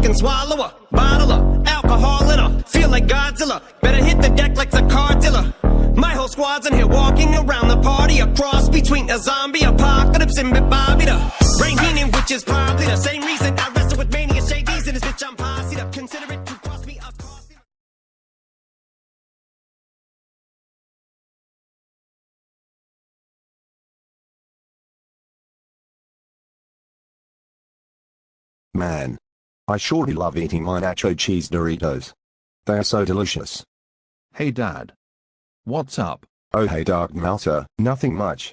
fucking swallow a bottle of alcohol in her. Feel like Godzilla, better hit the deck like the car dealer. My whole squad's in here walking around the party, a cross between a zombie apocalypse and Bobby the Brain Heenan, which is probably the same reason I wrestle with mania shades and this bitch I'm posse up. Consider it to cost me a cost. Man, I surely love eating my nacho cheese Doritos. They are so delicious. Hey Dad. What's up? Oh hey Dark-Mouser, nothing much.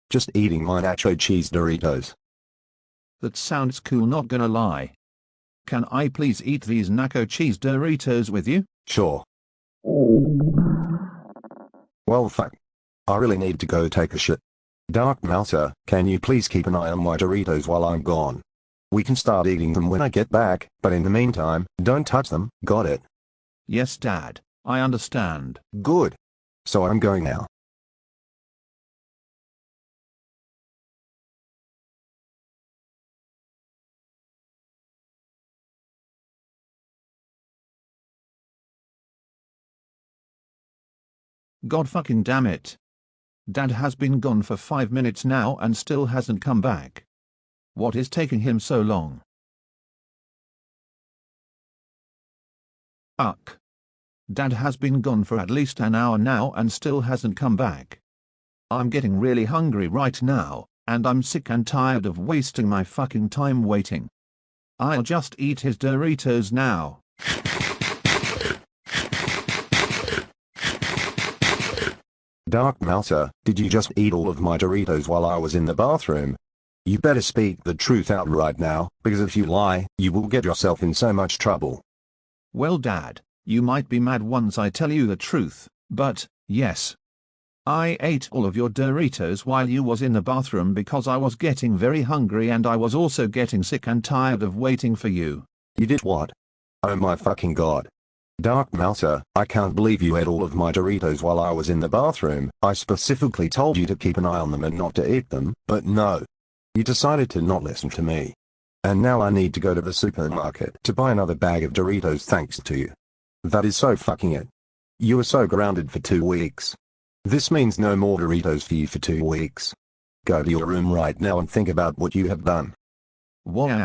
Just eating my nacho cheese Doritos. That sounds cool, not gonna lie. Can I please eat these nacho cheese Doritos with you? Sure. Well fuck. I really need to go take a shit. Dark-Mouser, can you please keep an eye on my Doritos while I'm gone? We can start eating them when I get back, but in the meantime, don't touch them, got it? Yes Dad, I understand. Good. So I'm going now. God fucking damn it. Dad has been gone for 5 minutes now and still hasn't come back. What is taking him so long? Uck. Dad has been gone for at least an hour now and still hasn't come back. I'm getting really hungry right now, and I'm sick and tired of wasting my fucking time waiting. I'll just eat his Doritos now. Dark-Mouser, did you just eat all of my Doritos while I was in the bathroom? You better speak the truth out right now, because if you lie, you will get yourself in so much trouble. Well Dad, you might be mad once I tell you the truth, but, yes. I ate all of your Doritos while you was in the bathroom because I was getting very hungry and I was also getting sick and tired of waiting for you. You did what? Oh my fucking god. Dark-Mouser, I can't believe you ate all of my Doritos while I was in the bathroom. I specifically told you to keep an eye on them and not to eat them, but no. You decided to not listen to me. And now I need to go to the supermarket to buy another bag of Doritos thanks to you. That is so fucking it. You are so grounded for 2 weeks. This means no more Doritos for you for 2 weeks. Go to your room right now and think about what you have done. Why?